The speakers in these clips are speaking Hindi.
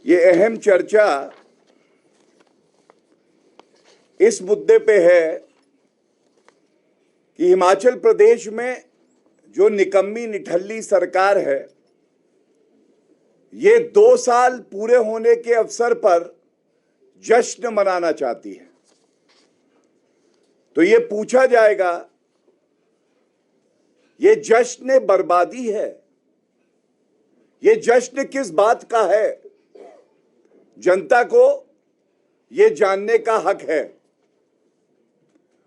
ये अहम चर्चा इस मुद्दे पे है कि हिमाचल प्रदेश में जो निकम्मी निठल्ली सरकार है, ये 2 साल पूरे होने के अवसर पर जश्न मनाना चाहती है। तो ये पूछा जाएगा, ये जश्न बर्बादी है, ये जश्न किस बात का है? जनता को ये जानने का हक है।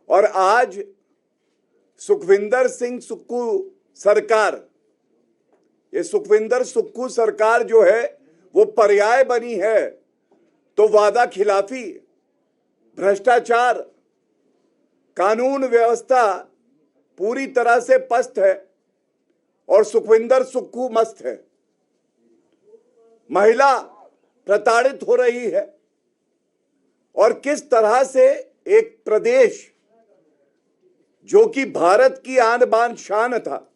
और आज सुखविंदर सिंह सुक्खू सरकार, ये सुखविंदर सुक्खू सरकार जो है वो पर्याय बनी है, तो वादा खिलाफी, भ्रष्टाचार, कानून व्यवस्था पूरी तरह से पस्त है और सुखविंदर सुक्खू मस्त है। महिला प्रताड़ित हो रही है और किस तरह से एक प्रदेश जो कि भारत की आन बान शान था,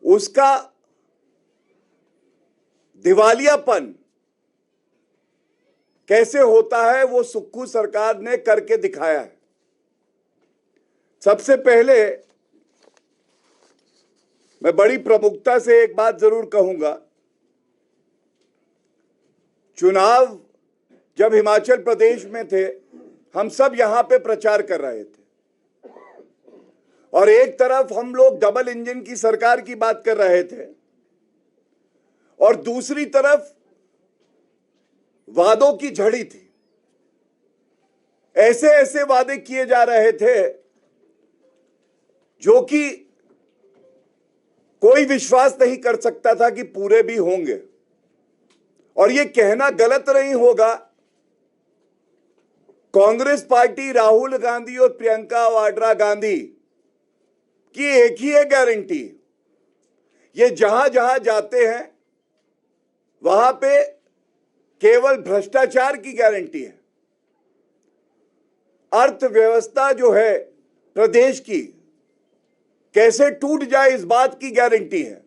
उसका दिवालियापन कैसे होता है वो सुक्खू सरकार ने करके दिखाया है। सबसे पहले मैं बड़ी प्रमुखता से एक बात जरूर कहूंगा, चुनाव जब हिमाचल प्रदेश में थे, हम सब यहां पे प्रचार कर रहे थे और एक तरफ हम लोग डबल इंजन की सरकार की बात कर रहे थे और दूसरी तरफ वादों की झड़ी थी। ऐसे ऐसे वादे किए जा रहे थे जो कि कोई विश्वास नहीं कर सकता था कि पूरे भी होंगे। और यह कहना गलत नहीं होगा, कांग्रेस पार्टी, राहुल गांधी और प्रियंका वाड्रा गांधी की एक ही है गारंटी, ये जहां जहां जाते हैं वहां पे केवल भ्रष्टाचार की गारंटी है। अर्थव्यवस्था जो है प्रदेश की कैसे टूट जाए इस बात की गारंटी है।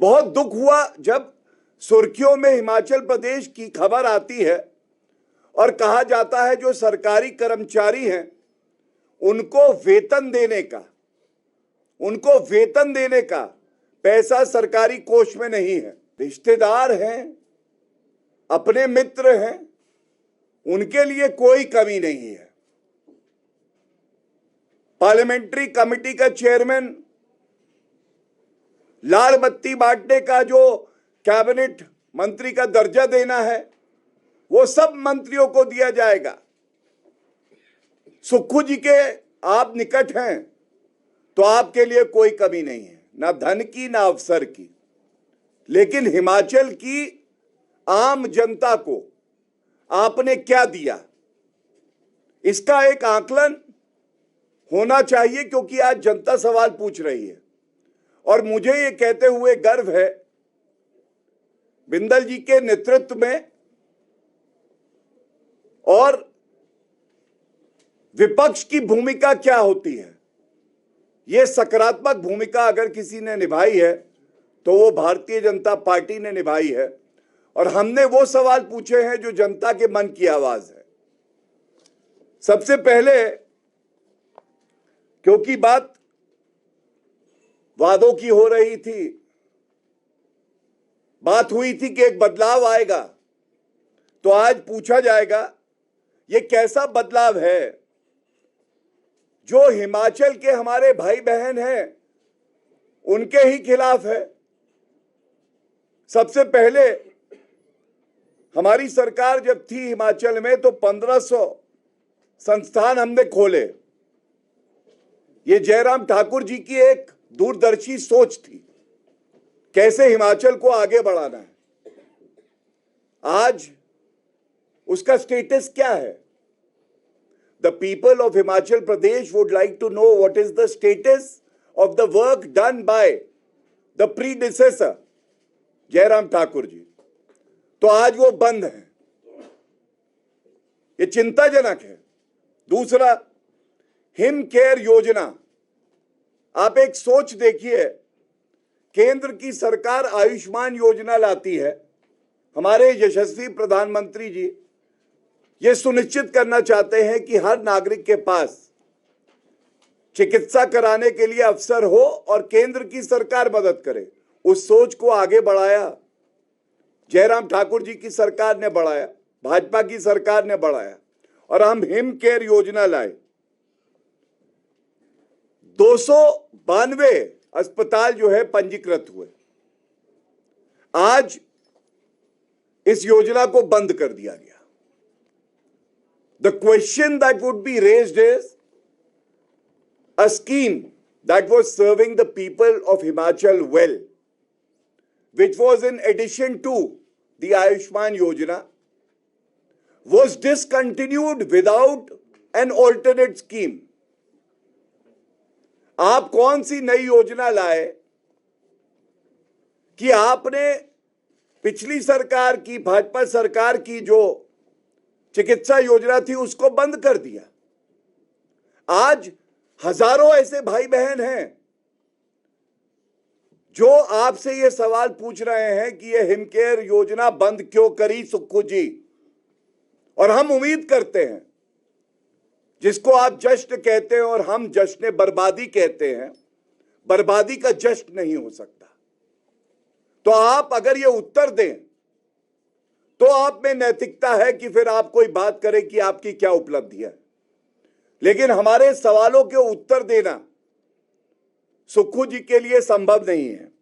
बहुत दुख हुआ जब सुर्खियों में हिमाचल प्रदेश की खबर आती है और कहा जाता है जो सरकारी कर्मचारी हैं उनको वेतन देने का पैसा सरकारी कोष में नहीं है। रिश्तेदार हैं, अपने मित्र हैं, उनके लिए कोई कमी नहीं है। पार्लियामेंट्री कमेटी का चेयरमैन, लाल बत्ती बांटने का जो कैबिनेट मंत्री का दर्जा देना है वो सब मंत्रियों को दिया जाएगा। सुक्खू जी के आप निकट हैं तो आपके लिए कोई कमी नहीं है, ना धन की ना अवसर की। लेकिन हिमाचल की आम जनता को आपने क्या दिया, इसका एक आकलन होना चाहिए, क्योंकि आज जनता सवाल पूछ रही है। और मुझे ये कहते हुए गर्व है, बिंदल जी के नेतृत्व में और विपक्ष की भूमिका क्या होती है, यह सकारात्मक भूमिका अगर किसी ने निभाई है तो वो भारतीय जनता पार्टी ने निभाई है। और हमने वो सवाल पूछे हैं जो जनता के मन की आवाज है। सबसे पहले, क्योंकि बात वादों की हो रही थी, बात हुई थी कि एक बदलाव आएगा, तो आज पूछा जाएगा ये कैसा बदलाव है जो हिमाचल के हमारे भाई बहन हैं उनके ही खिलाफ है। सबसे पहले हमारी सरकार जब थी हिमाचल में तो 1500 संस्थान हमने खोले। ये जयराम ठाकुर जी की एक दूरदर्शी सोच थी, कैसे हिमाचल को आगे बढ़ाना है। आज उसका स्टेटस क्या है? The people of Himachal Pradesh would like to know what is the status of the work done by the predecessor, Jairam Thakur ji. तो आज वो बंद है, ये चिंताजनक है। दूसरा, हिम केयर योजना, आप एक सोच देखिए, केंद्र की सरकार आयुष्मान योजना लाती है हमारे यशस्वी प्रधानमंत्री जी ये सुनिश्चित करना चाहते हैं कि हर नागरिक के पास चिकित्सा कराने के लिए अवसर हो और केंद्र की सरकार मदद करे। उस सोच को आगे बढ़ाया, जयराम ठाकुर जी की सरकार ने बढ़ाया, भाजपा की सरकार ने बढ़ाया और हम हिम केयर योजना लाए। 292 अस्पताल जो है पंजीकृत हुए। आज इस योजना को बंद कर दिया गया। The question that would be raised is a scheme that was serving the people of Himachal well, which was in addition to the Ayushman Yojana, was discontinued without an alternate scheme. आप कौन सी नई योजना लाए कि आपने पिछली सरकार की, भाजपा सरकार की जो चिकित्सा योजना थी उसको बंद कर दिया। आज हजारों ऐसे भाई बहन हैं जो आपसे ये सवाल पूछ रहे हैं कि ये हिमकेयर योजना बंद क्यों करी सुक्खू जी। और हम उम्मीद करते हैं, जिसको आप जश्न कहते हैं और हम जश्न बर्बादी कहते हैं, बर्बादी का जश्न नहीं हो सकता। तो आप अगर ये उत्तर दें तो आप में नैतिकता है कि फिर आप कोई बात करें कि आपकी क्या उपलब्धि है। लेकिन हमारे सवालों के उत्तर देना सुक्खू जी के लिए संभव नहीं है।